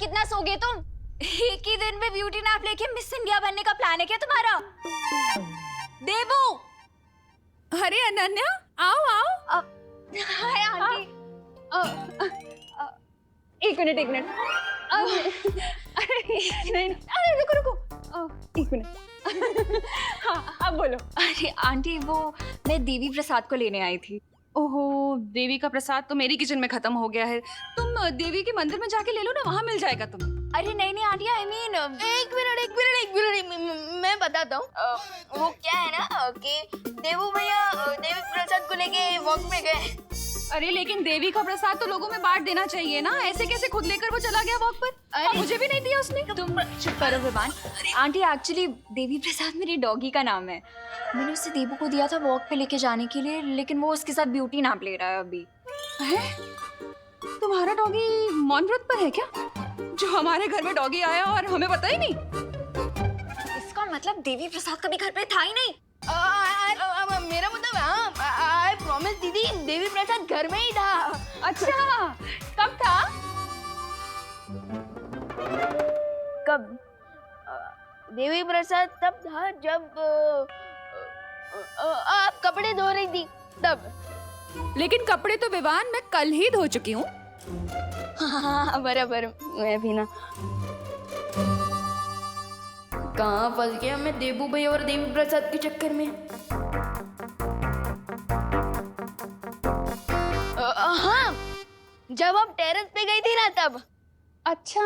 कितना सोगे तुम? एक ही दिन में ब्यूटी नैप लेके मिस इंडिया बनने का प्लान है क्या तुम्हारा? देवू! अरे अनन्या, आओ आओ। Hi aunty. एक मिनट। नहीं, अरे रुको रुको, एक मिनट। हाँ, अब बोलो। अरे आंटी, वो मैं देवी प्रसाद को लेने आई थी। ओहो, देवी का प्रसाद तो मेरी किचन में खत्म हो गया है। तुम देवी के मंदिर में जाके ले लो ना, वहाँ मिल जाएगा तुम्हें। अरे नहीं आंटी, आई मीन एक मिनट मैं बताता हूँ। वो क्या है ना कि देवू भैया देवी प्रसाद को लेके वॉक में गए। अरे लेकिन देवी का प्रसाद तो लोगों में बांट देना चाहिए ना, ऐसे कैसे खुद लेकर वो चला गया वॉक पर? अरे मुझे भी नहीं दिया उसने। तुम चुप करो विवान। आंटी, एक्चुअली देवी प्रसाद मेरी डॉगी का नाम है। मैंने उसे देवू को दिया था वॉक पे लेके जाने के लिए, लेकिन वो उसके साथ ब्यूटी नैप ले रहा है अभी। है? तुम्हारा डॉगी मौन व्रत पर है क्या? जो हमारे घर में डॉगी आया और हमें पता ही नहीं। इसका मतलब देवी प्रसाद कभी घर पे था ही नहीं। मेरा मतलब आई प्रॉमिस दीदी, देवी प्रसाद घर में ही था। अच्छा, कब था? कब? देवी प्रसाद तब था जब आप कपड़े धो रही थी तब। लेकिन कपड़े तो विवान मैं कल ही धो चुकी हूँ। हाँ बराबर, मैं भी ना। कहाँ फंस गया मैं देवू भाई और देवी प्रसाद के चक्कर में। हाँ, जब आप टेरेस पे गई थी ना तब। अच्छा,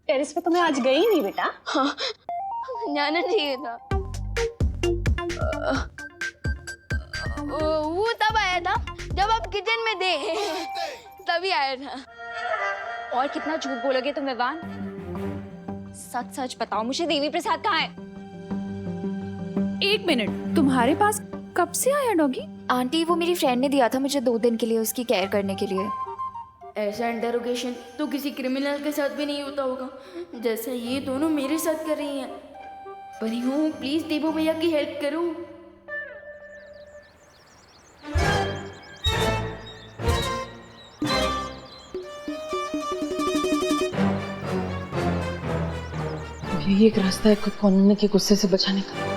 टेरेस पे तो मैं आज गई नहीं बेटा। हाँ, जाना चाहिए था। वो तब आया था जब आप किचन में थे, तभी आया था। और कितना झूठ बोलोगे तुम विवान? सच सच बताओ, मुझे देवी प्रसाद कहाँ है? एक मिनट, तुम्हारे पास कब से आया डॉगी? आंटी, वो मेरी फ्रेंड ने दिया था मुझे 2 दिन के लिए उसकी केयर करने के लिए। ऐसा इंटरोगेशन तो किसी क्रिमिनल के साथ भी नहीं होता होगा जैसा ये दोनों मेरे साथ कर रही हैं। परी हूँ, प्लीज देवू भैया की हेल्प करो। यही एक रास्ता है खुद को अनन्या के गुस्से से बचाने का।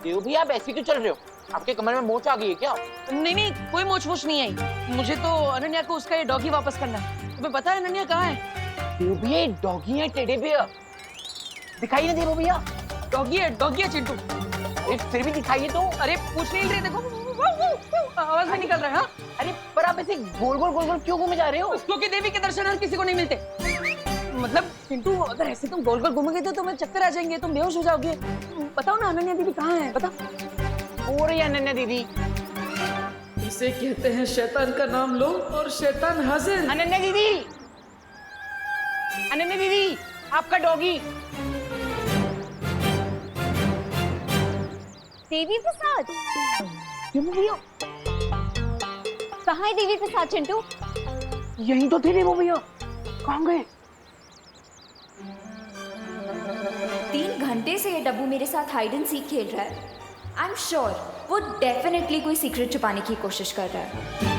देव भैया, आप ऐसे क्यों चल रहे हो? आपके कमर में मोच आ गई है क्या? नहीं, कोई मोच नहीं आई। मुझे तो अनन्या को उसका ये डॉगी वापस करना है। तुम्हें पता है अनन्या कहाँ है? देव भैया, ये डॉगी है टेडी बियर। दिखाई ना देव भैया। डॉगी है चिंटू। अरे फिर भी दिखाइए तो। अरे पूछ नहीं रहे, देखो आवाज में निकल रहा है। हाँ? अरे पर आप ऐसे गोल गोल क्यों घूमे जा रहे हो? क्योंकि देवी के दर्शन हर किसी को नहीं मिलते। मतलब चिंटू, अगर ऐसे तुम गोल गोल घूमोगे तो तुम्हें चक्कर आ जाएंगे, तुम बेहोश हो जाओगे। बताओ ना अनन्या दीदी कहाँ है, बता। हो रही है अनन्या दीदी। इसे कहते हैं शैतान का नाम लो और शैतान हाजिर। अनन्या दीदी, अनन्या दीदी, आपका डॉगी। देवी प्रसाद? कहाँ है देवी प्रसाद चिंटू? यहीं तो थे देव भैया, कहाँ गए? 3 घंटे से ये डब्बू मेरे साथ हाइड एंड सीक खेल रहा है। आई एम श्योर वो डेफिनेटली कोई सीक्रेट छुपाने की कोशिश कर रहा है।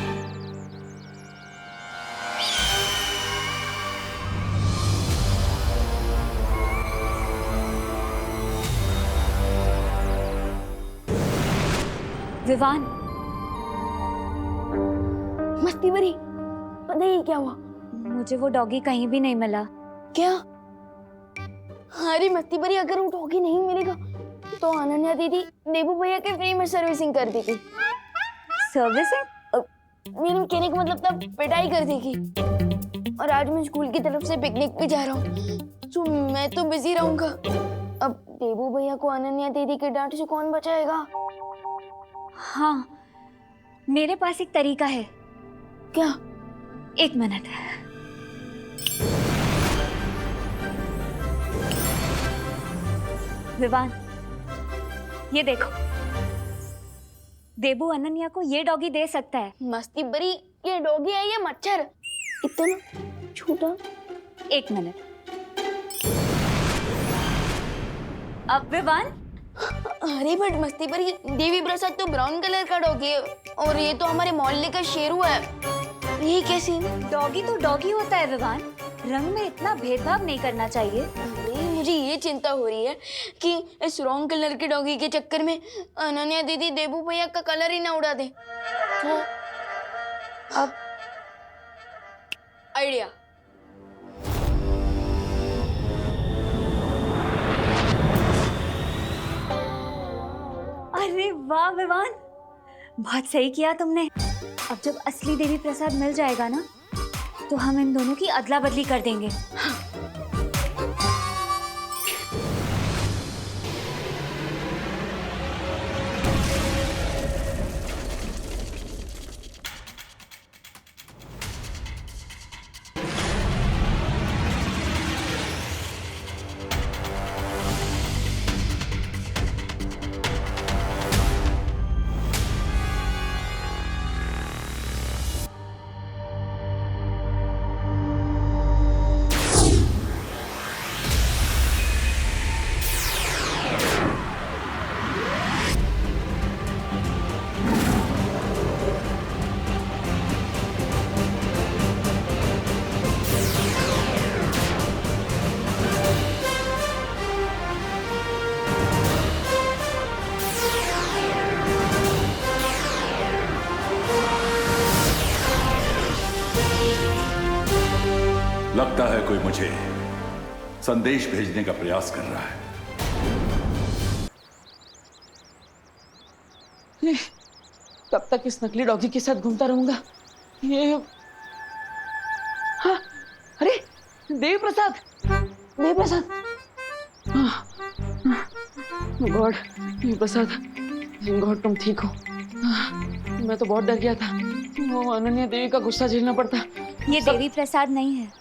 विवान, मस्ती भरी, पता ही क्या हुआ? मुझे वो डॉगी कहीं भी नहीं मिला। क्या? अरे मस्ती भरी, अगर वो डॉगी नहीं मिलेगा तो अनन्या दीदी देवू भैया के फ्री में सर्विसिंग कर देगी। सर्विसिंग? मेरे कहने का मतलब तब पिटाई कर देगी। और आज मैं स्कूल की तरफ से पिकनिक पे जा रहा हूँ, तो मैं तो बिजी रहूंगा। अब देवू भैया को अनन्या दीदी के डांट से कौन बचाएगा? हाँ, मेरे पास एक तरीका है। क्या? 1 मिनट। विवान, ये देखो, देबू अनन्या को ये डॉगी दे सकता है। मस्ती भरी, ये डॉगी है ये मच्छर? इतना छोटा। 1 मिनट। अब विवान, अरे बट मस्ती पर ये देवी प्रसाद तो ब्राउन कलर का डॉगी है और ये तो हमारे मोहल्ले का शेरू है। ये कैसे? डॉगी तो डॉगी होता है विवान, रंग में इतना भेदभाव नहीं करना चाहिए। अरे मुझे ये चिंता हो रही है कि इस रॉन्ग कलर के डॉगी के चक्कर में अनन्या दीदी देबू भैया का कलर ही ना उड़ा दे। तो अब आइडिया। अरे वाह विवान, बहुत सही किया तुमने। अब जब असली देवी प्रसाद मिल जाएगा ना, तो हम इन दोनों की अदला बदली कर देंगे। लगता है कोई मुझे संदेश भेजने का प्रयास कर रहा है। कब तक इस नकली डॉगी के साथ घूमता रहूंगा? ये हाँ, अरे देवी प्रसाद, देवी प्रसाद, गॉड, देवी प्रसाद, गॉड तुम ठीक हो। मैं तो बहुत डर गया था, वो अनन्या देवी का गुस्सा झेलना पड़ता। ये देवी प्रसाद नहीं है,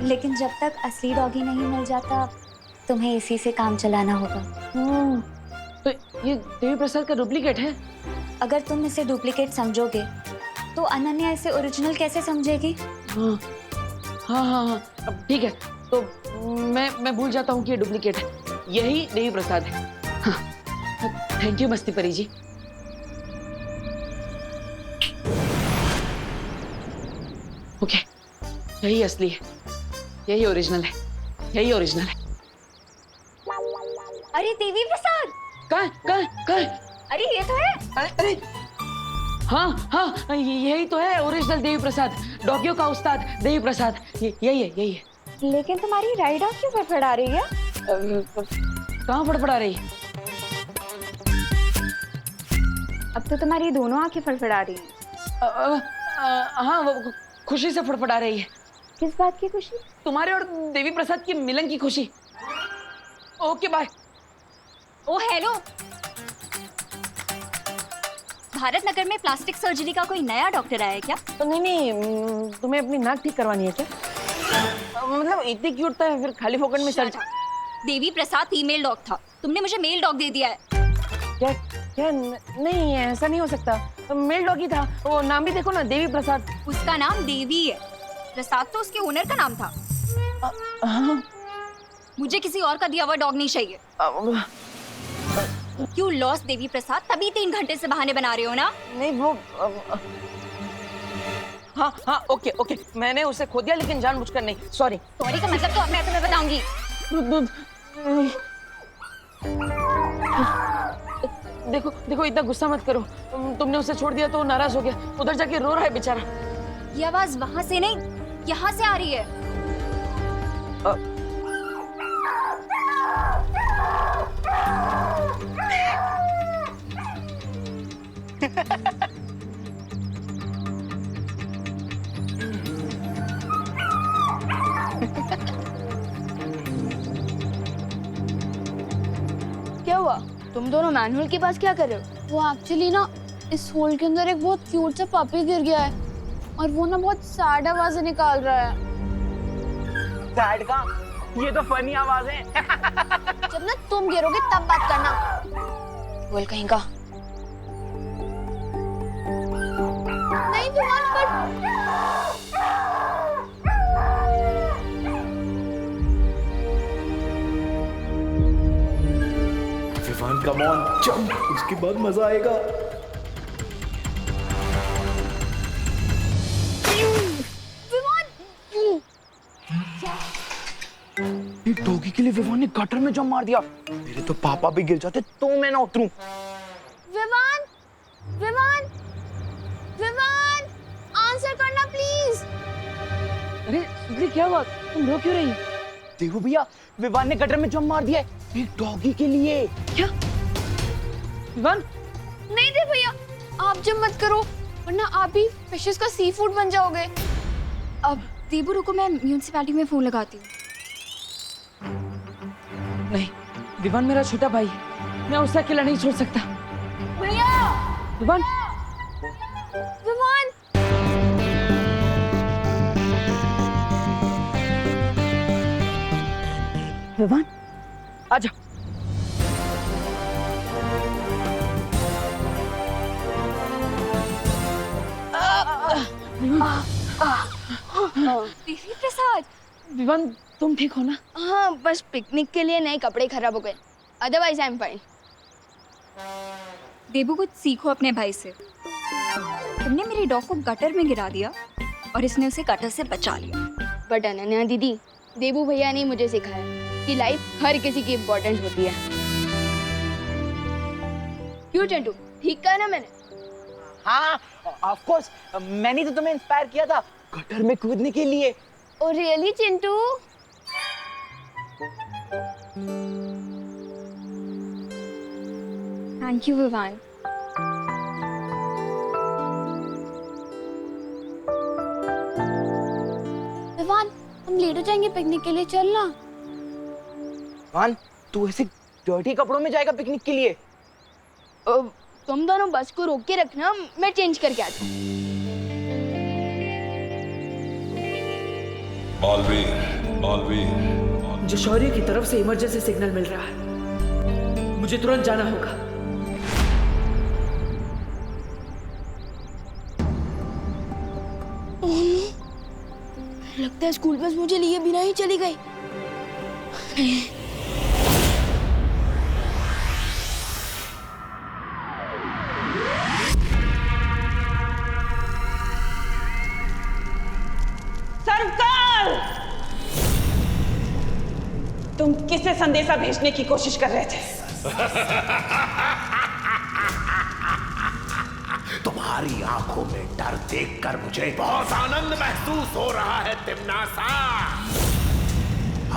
लेकिन जब तक असली डॉगी नहीं मिल जाता, तुम्हें इसी से काम चलाना होगा। तो ये देवी प्रसाद का डुप्लीकेट है? अगर तुम इसे डुप्लीकेट समझोगे, तो अनन्या इसे ओरिजिनल कैसे समझेगी? हाँ हाँ हाँ हाँ, अब ठीक है, तो मैं भूल जाता हूँ कि ये डुप्लीकेट है। यही देवी प्रसाद है। हाँ, थैंक यू मस्ती परी जी। ओके, यही असली है, यही ओरिजिनल है, यही ओरिजिनल है। अरे देवी प्रसाद, कहाँ? अरे ये तो है। अरे हाँ हाँ, यही तो है ओरिजिनल देवी प्रसाद, डॉगियों का उस्ताद देवी प्रसाद। यही है। लेकिन तुम्हारी राइड आउट क्यों फड़फड़ा रही है? कहाँ फड़फड़ा रही है? अब तो तुम्हारी दोनों आंखें फड़फड़ा रही हैं। हाँ, वो खुशी से फड़फड़ा रही है। किस बात की खुशी? तुम्हारे और देवी प्रसाद के मिलन की खुशी। Okay bye. Oh hello, Bharat Nagar में प्लास्टिक सर्जरी का कोई नया डॉक्टर आया है क्या? नहीं, तुम्हें अपनी नाक ठीक करवानी है क्या? मतलब इतनी क्यूट था, फिर खाली फोकट में surgery? Devi Prasad female dog था, तुमने मुझे मेल डॉग दे दिया है। क्या नहीं, ऐसा नहीं हो सकता। मेल डॉगी था, वो नाम भी देखो ना, देवी प्रसाद। उसका नाम देवी है, प्रसाद तो उसके ओनर का नाम था। हाँ। मुझे किसी और का दिया हुआ डॉग नहीं चाहिए। क्यों लॉस देवी प्रसाद, तभी 3 घंटे से बहाने बना रहे हो ना? नहीं वो हाँ ओके, मैंने उसे खो दिया, लेकिन जानबूझकर नहीं। सॉरी का मतलब तो अब मैं तुम्हें बताऊंगी। देखो इतना गुस्सा मत करो। तुमने उसे छोड़ दिया तो वो नाराज हो गया, उधर जाके रो रहा है बेचारा। ये आवाज वहां से नहीं, यहाँ से आ रही है। क्या हुआ? तुम दोनों मैनुअल के पास क्या कर रहे हो? वो एक्चुअली ना इस होल के अंदर एक बहुत क्यूट सा पपी गिर गया है और वो ना बहुत सैड आवाजें निकाल रहा है। सैड का? ये तो फनी आवाज है। जब ना तुम गिरोगे तब बात करना। बोल कहीं का। नहीं विमान, पर कम ऑन जंप, उसके बाद मजा आएगा। डॉगी के लिए विवान ने गटर में जंप मार दिया। मेरे तो पापा भी गिर जाते तो मैं ना उतरूं। विवान, विवान, विवान, आंसर करना प्लीज। अरे क्या हुआ, तुम रो क्यों रही? देखो भैया, विवान ने गटर में जंप मार दिया है एक डॉगी के लिए। क्या विवान? नहीं दे भैया, आप जब मत करो वरना आप भी फिशेस का सी फूड बन जाओगे। अब देबू रुको, मैं म्यूनिसिपैलिटी में फोन लगाती हूँ। नहीं, विवान मेरा छोटा भाई है, मैं उसे अकेला नहीं छोड़ सकता। भैया, विवान, विवान, विवान आजा। देवी प्रसाद, विवान तुम ठीक हो ना? हाँ, बस पिकनिक के लिए नए कपड़े खराब हो गए, अदरवाइज आई एम फाइन। देबू कुछ सीखो अपने भाई से। तुमने मेरी डॉग को गटर में गिरा दिया और इसने उसे गटर से बचा लिया। बट अनन्या दीदी, देबू भैया ने मुझे सिखाया कि लाइफ हर किसी की इम्पोर्टेंट होती है। क्यों चंटू, ठीक कहा ना मैंने? हाँ, ऑफ कोर्स, मैंने तो तुम्हें इंस्पायर किया था गटर में कूदने के लिए। Oh really Chintu? Thank you Vivaan. Vivaan, हम लेट हो जाएंगे पिकनिक के लिए, चलना। विवान, तू ऐसे डर्टी कपड़ों में जाएगा पिकनिक के लिए? तुम दोनों बस को रोक के रखना, मैं चेंज करके आता हूँ। बालवीर, बालवीर, जो शौर्य की तरफ से इमरजेंसी सिग्नल मिल रहा है, मुझे तुरंत जाना होगा। लगता है स्कूल बस मुझे लिए बिना ही चली गई। सरकार, तुम किसे संदेशा भेजने की कोशिश कर रहे थे? तुम्हारी आंखों में डर देखकर मुझे बहुत आनंद महसूस हो रहा है तिम्नासा।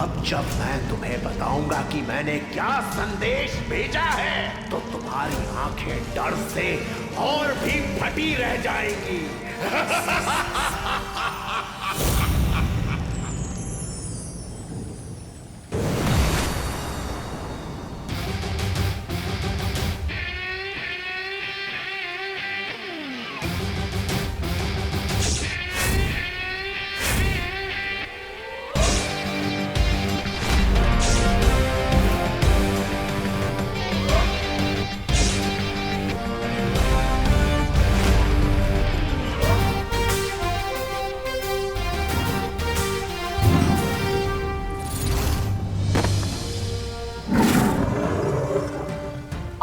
अब जब मैं तुम्हें बताऊंगा कि मैंने क्या संदेश भेजा है, तो तुम्हारी आंखें डर से और भी फटी रह जाएंगी।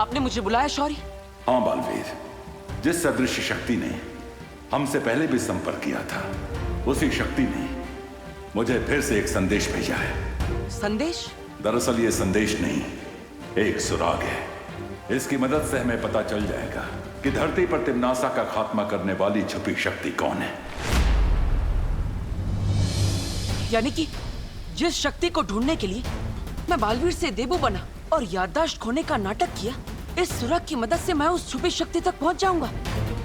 आपने मुझे बुलाया शौर्य? हाँ बालवीर, जिस सदृश शक्ति ने हमसे पहले भी संपर्क किया था, उसी शक्ति ने मुझे फिर से एक संदेश भेजा है। संदेश? दरअसल ये संदेश नहीं, एक सुराग है। इसकी मदद से हमें पता चल जाएगा कि धरती पर तिम्नासा का खात्मा करने वाली छुपी शक्ति कौन है। यानी कि जिस शक्ति को ढूंढने के लिए मैं बालवीर से देबू बना और याददाश्त खोने का नाटक किया, इस सुराग की मदद से मैं उस छुपी शक्ति तक पहुंच जाऊंगा।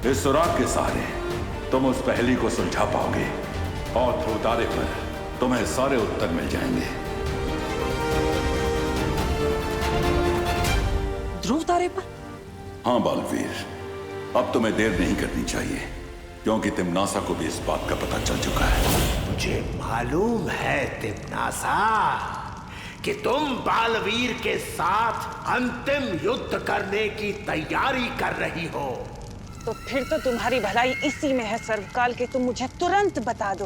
इस सुराग के सहारे तुम उस पहेली को सुलझा पाओगे और ध्रुव तारे पर तुम्हें सारे उत्तर मिल जाएंगे। ध्रुव तारे पर? हाँ बालवीर, अब तुम्हें देर नहीं करनी चाहिए, क्योंकि तिम्नासा को भी इस बात का पता चल चुका है। मुझे मालूम है तिम्नासा कि तुम बालवीर के साथ अंतिम युद्ध करने की तैयारी कर रही हो। तो फिर तो तुम्हारी भलाई इसी में है सर्वकाल कि तुम मुझे तुरंत बता दो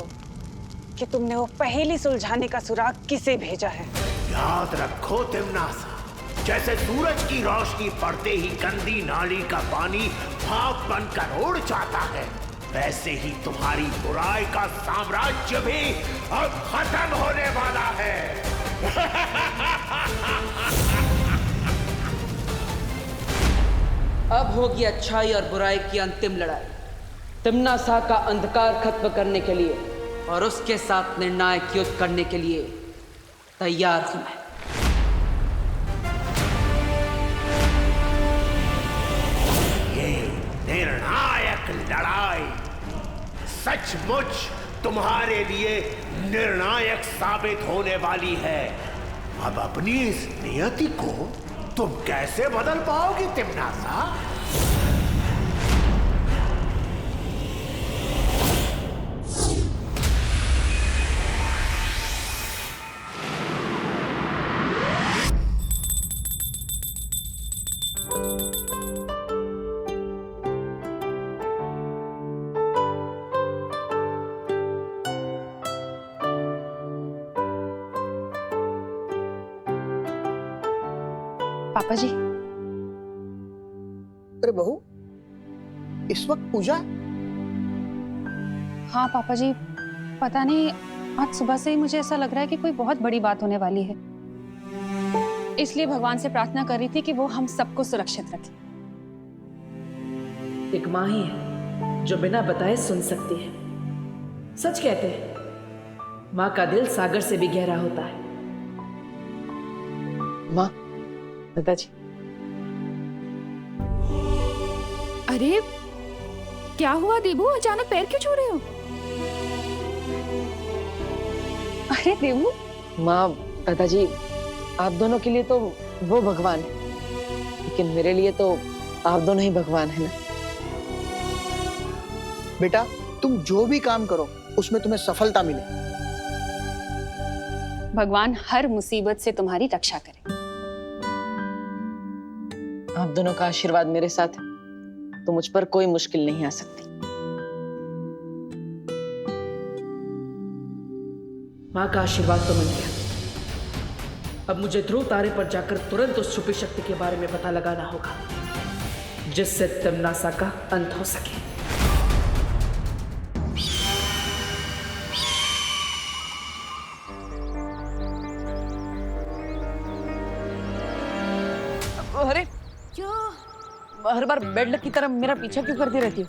कि तुमने वो पहेली सुलझाने का सुराग किसे भेजा है। याद रखो तिम्नासा जैसे सूरज की रोशनी पड़ते ही गंदी नाली का पानी भाप बनकर उड़ जाता है, वैसे ही तुम्हारी बुराई का साम्राज्य भी अब खत्म होने वाला है। अब होगी अच्छाई और बुराई की अंतिम लड़ाई। तिम्नासा का अंधकार खत्म करने के लिए और उसके साथ निर्णायक युद्ध करने के लिए तैयार हूं मैं। ये निर्णायक लड़ाई सचमुच तुम्हारे लिए निर्णायक साबित होने वाली है। अब अपनी इस नियति को तुम कैसे बदल पाओगी तिम्नासा? पापा जी। अरे बहू, इस वक्त पूजा? हाँ पापा जी, पता नहीं आज सुबह से ही मुझे ऐसा लग रहा है कि कोई बहुत बड़ी बात होने वाली है, इसलिए भगवान से प्रार्थना कर रही थी कि वो हम सबको सुरक्षित रखे। एक माँ ही है जो बिना बताए सुन सकती है। सच कहते हैं, माँ का दिल सागर से भी गहरा होता है। माँ, दादाजी। अरे क्या हुआ देबू, अचानक पैर क्यों छू रहे हो? अरे देबू। माँ, दादाजी, आप दोनों के लिए तो वो भगवान है, लेकिन मेरे लिए तो आप दोनों ही भगवान है ना। बेटा, तुम जो भी काम करो उसमें तुम्हें सफलता मिले। भगवान हर मुसीबत से तुम्हारी रक्षा करे। आप दोनों का आशीर्वाद मेरे साथ है तो मुझ पर कोई मुश्किल नहीं आ सकती। माँ का आशीर्वाद तो मिल गया। अब मुझे ध्रुव तारे पर जाकर तुरंत उस छुपी शक्ति के बारे में पता लगाना होगा, जिससे तिम्नासा का अंत हो सके। अरे हर बार बेड लक की तरह मेरा पीछा क्यों करती रहती हो?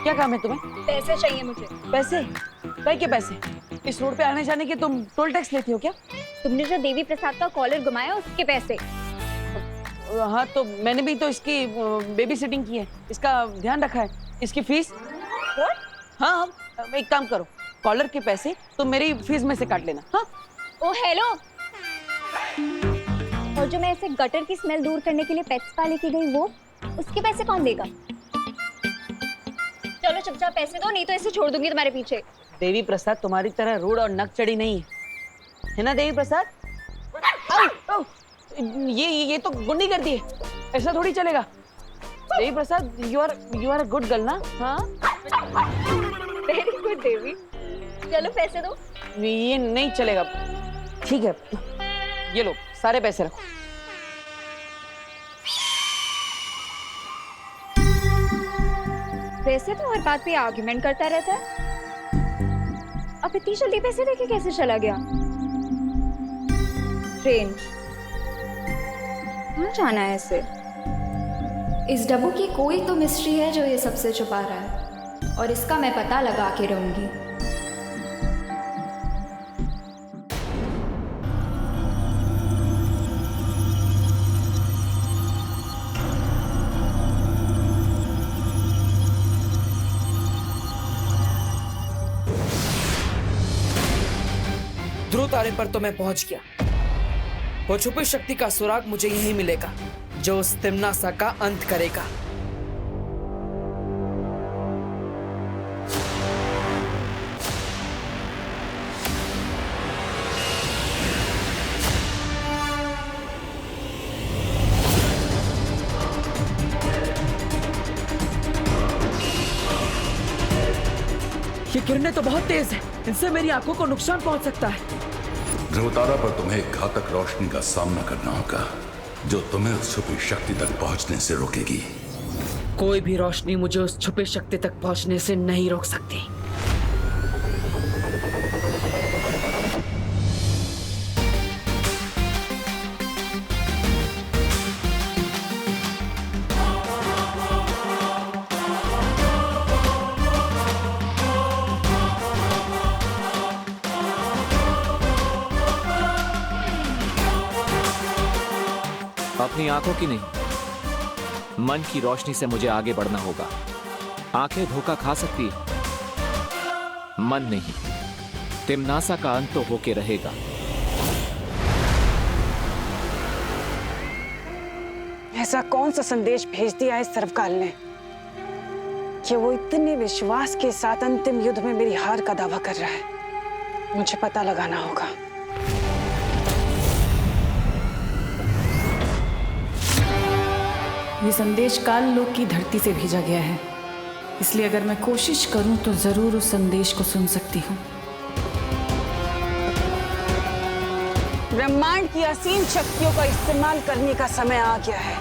क्या काम है तुम्हें? पैसे चाहिए मुझे। पैसे? काय के पैसे? इस रोड पे आने जाने के तुम टोल टैक्स लेती हो क्या? तुमने जो देवी प्रसाद का कॉलर घुमाया उसके पैसे। हाँ, तो मैंने भी तो इसकी बेबी सिटिंग की है, इसका ध्यान रखा है। इसकी फीस? हाँ, एक काम करो, कॉलर के पैसे तुम मेरी फीस में से काट लेना। हाँ? ओ हेलो, और जो मैं ऐसे गटर की स्मेल दूर करने के लिए पेट स्पा लेके गई वो, उसके पैसे कौन देगा? चलो चुपचाप पैसे दो, नहीं तो ऐसे छोड़ दूंगी तुम्हारे पीछे। देवी प्रसाद तुम्हारी तरह रूड और नक चढ़ी नहीं है ना देवी प्रसाद? ये तो गुंडी करती है, ऐसा थोड़ी चलेगा। Devi Prasad, you are a good girl ना? हाँ, वेरी गुड देवी। चलो पैसे दो। ये नहीं चलेगा। ठीक है, ये लो सारे पैसे रखो। वैसे तो हर बात पे आर्गुमेंट करता रहता है, अब इतनी जल्दी पैसे देके कैसे चला गया? ट्रेन कहाँ जाना है इसे? इस डब्बू की कोई तो मिस्ट्री है जो ये सबसे छुपा रहा है, और इसका मैं पता लगा के रहूंगी। ध्रुव तारे पर तो मैं पहुंच गया। वो छुपी शक्ति का सुराग मुझे यहीं मिलेगा जो उस तिम्नासा का अंत करेगा। ये किरणें तो बहुत तेज हैं, इनसे मेरी आंखों को नुकसान पहुंच सकता है। ध्रुवतारा पर तुम्हें घातक रोशनी का सामना करना होगा, जो तुम्हें उस छुपी शक्ति तक पहुंचने से रोकेगी। कोई भी रोशनी मुझे उस छुपी शक्ति तक पहुंचने से नहीं रोक सकती। अपनी आंखों की नहीं, मन की रोशनी से मुझे आगे बढ़ना होगा। आंखें धोखा खा सकती है, मन नहीं। तिम्नासा का अंत तो होके रहेगा। ऐसा कौन सा संदेश भेज दिया है सर्वकाल ने कि वो इतने विश्वास के साथ अंतिम युद्ध में मेरी हार का दावा कर रहा है? मुझे पता लगाना होगा। ये संदेश काल लोक की धरती से भेजा गया है, इसलिए अगर मैं कोशिश करूं तो जरूर उस संदेश को सुन सकती हूँ। ब्रह्मांड की असीम शक्तियों का इस्तेमाल करने का समय आ गया है।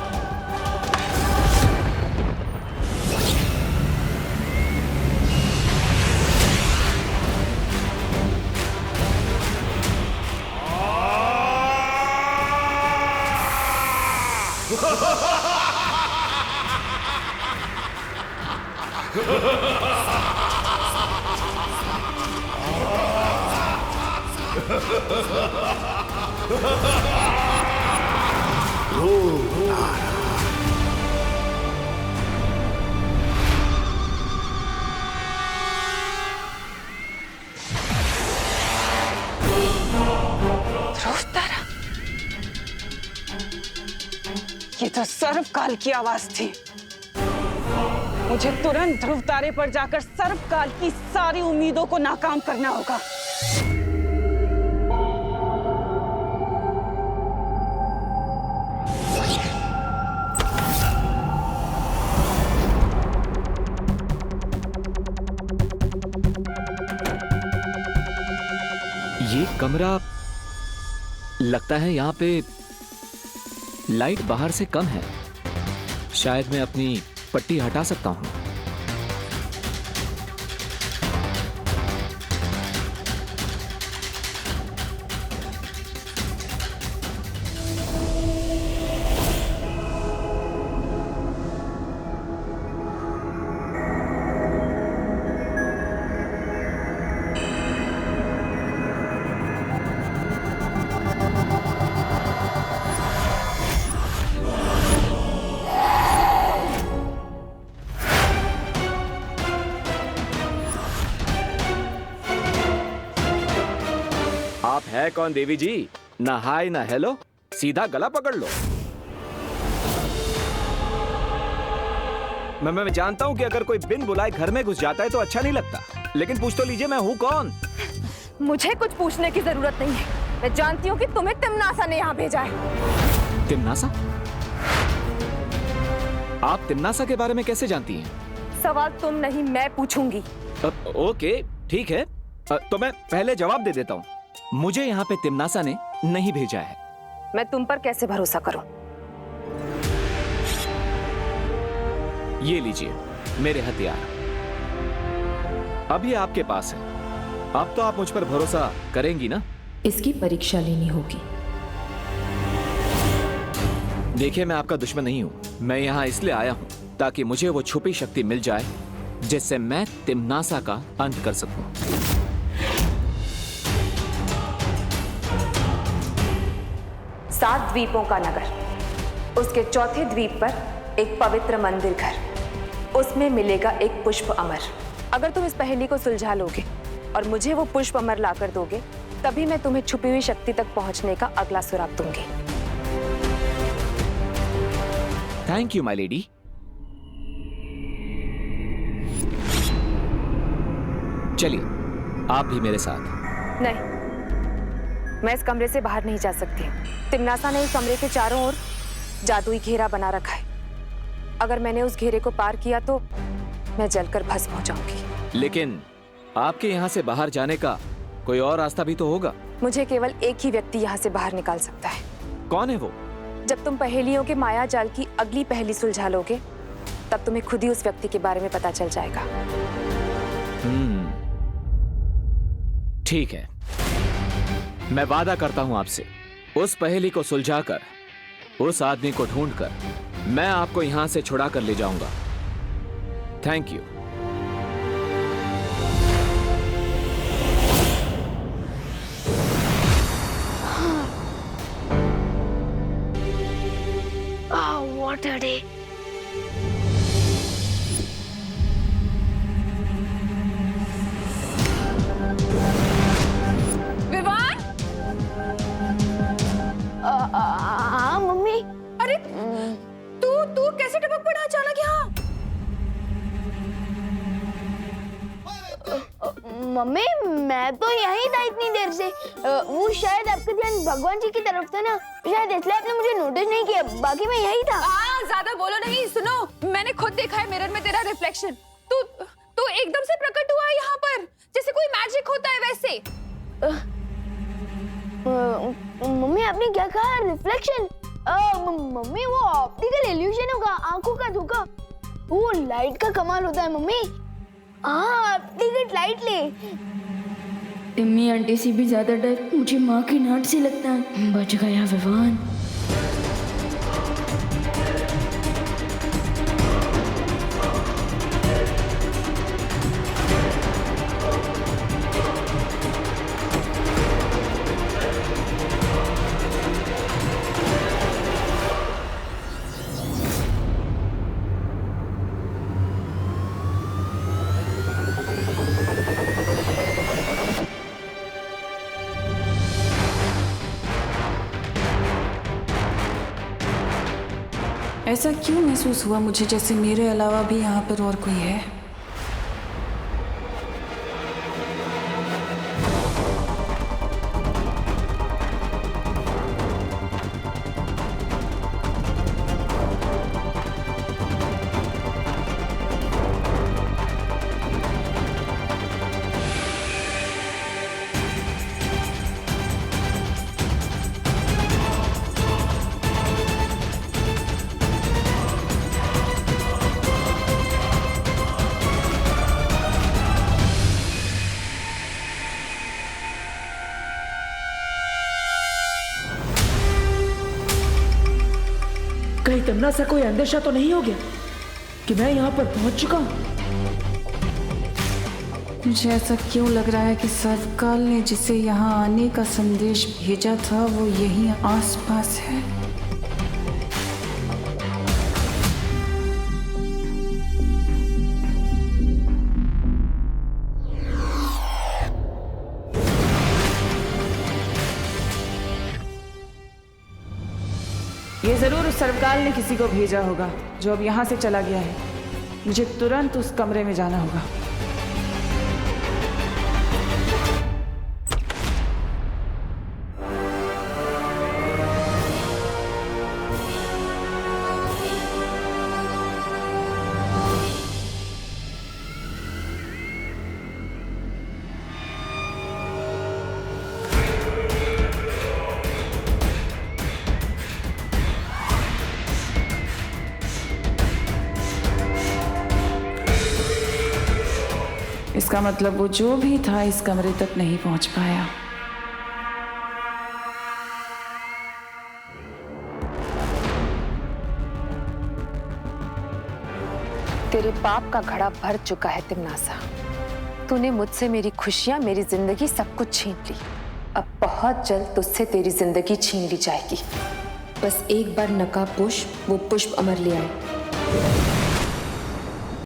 ये तो सर्वकाल की आवाज थी। मुझे तुरंत ध्रुव तारे पर जाकर सर्वकाल की सारी उम्मीदों को नाकाम करना होगा। ये कमरा लगता है यहाँ पे लाइट बाहर से कम है। शायद मैं अपनी पट्टी हटा सकता हूँ। आप है कौन देवी जी? ना हाय ना हेलो, सीधा गला पकड़ लो। मैं जानता हूँ कि अगर कोई बिन बुलाए घर में घुस जाता है तो अच्छा नहीं लगता, लेकिन पूछ तो लीजिए मैं हूँ कौन। मुझे कुछ पूछने की जरूरत नहीं है। मैं जानती हूँ कि तुम्हें तिम्नासा ने यहाँ भेजा है। तिम्नासा? आप तिम्नासा के बारे में कैसे जानती हैं? सवाल तुम नहीं मैं पूछूंगी। ओके ठीक है, तो मैं पहले जवाब दे देता हूँ। मुझे यहाँ पे तिम्नासा ने नहीं भेजा है। मैं तुम पर कैसे भरोसा करूं? ये लीजिए मेरे हथियार, अभी आपके पास है। अब तो आप मुझ पर भरोसा करेंगी ना? इसकी परीक्षा लेनी होगी। देखिए मैं आपका दुश्मन नहीं हूँ। मैं यहाँ इसलिए आया हूँ ताकि मुझे वो छुपी शक्ति मिल जाए जिससे मैं तिम्नासा का अंत कर सकूं। सात द्वीपों का नगर, उसके चौथे द्वीप पर एक पवित्र मंदिर घर, उसमें मिलेगा एक पुष्प अमर। अगर तुम इस पहेली को सुलझा लोगे और मुझे वो पुष्प अमर लाकर दोगे, तभी मैं तुम्हें छुपी हुई शक्ति तक पहुंचने का अगला सुराग दूंगी। Thank you my lady. चलिए आप भी मेरे साथ। नहीं, मैं इस कमरे से बाहर नहीं जा सकती। तिम्नासा ने इस कमरे के चारों ओर जादुई घेरा बना रखा है। अगर मैंने उस घेरे को पार किया तो मैं जलकर भस्म हो जाऊंगी। लेकिन आपके यहाँ से बाहर जाने का कोई और रास्ता भी तो होगा। मुझे केवल एक ही व्यक्ति यहाँ से बाहर निकाल सकता है। कौन है वो? जब तुम पहेलियों के माया जाल की अगली पहेली सुलझा लोगे तब तुम्हें खुद ही उस व्यक्ति के बारे में पता चल जाएगा। ठीक है, मैं वादा करता हूं आपसे, उस पहेली को सुलझाकर, उस आदमी को ढूंढकर मैं आपको यहां से छुड़ा कर ले जाऊंगा। Thank you. What a day. Vivaan! हाँ मम्मी। अरे तू कैसे टपक पड़ा अचानक यहाँ? मम्मी मैं तो यहीं था इतनी देर से। वो शायद आपका ध्यान भगवान जी की तरफ था ना, शायद इसलिए आपने मुझे नोटिस नहीं किया, बाकी मैं यही था। ज्यादा बोलो नहीं। सुनो, मैंने खुद देखा है मिरर में तेरा रिफ्लेक्शन। तू एकदम से प्रकट हुआ है यहाँ पर, जैसे कोई मैजिक होता है वैसे। मम्मी आपने क्या कहा? रिफ्लेक्शन? मम्मी वो ऑप्टिकल इल्यूजन होगा, आंखों का धोखा। वो लाइट का कमाल होता है मम्मी। हाँ, ऑप्टिकल लाइट ले। टिम्मी आंटी से भी ज्यादा डर मुझे माँ की डांट से लगता है। बच गया विवान। ऐसा क्यों महसूस हुआ मुझे जैसे मेरे अलावा भी यहाँ पर और कोई है? कहीं तमन्ना सा कोई अंदेशा तो नहीं हो गया कि मैं यहाँ पर पहुंच चुका हूँ? मुझे ऐसा क्यों लग रहा है कि सर्वकाल ने जिसे यहाँ आने का संदेश भेजा था वो यहीं आसपास है। ये जरूर उस सर्वकाल ने किसी को भेजा होगा जो अब यहाँ से चला गया है। मुझे तुरंत उस कमरे में जाना होगा। इसका मतलब वो जो भी था इस कमरे तक नहीं पहुंच पाया। तेरे पाप का घड़ा भर चुका है तिमनासा। तूने मुझसे मेरी खुशियां, मेरी जिंदगी सब कुछ छीन ली। अब बहुत जल्द तुझसे तेरी जिंदगी छीन ली जाएगी। बस एक बार नकाब पुष्प वो पुष्प अमर ले आए।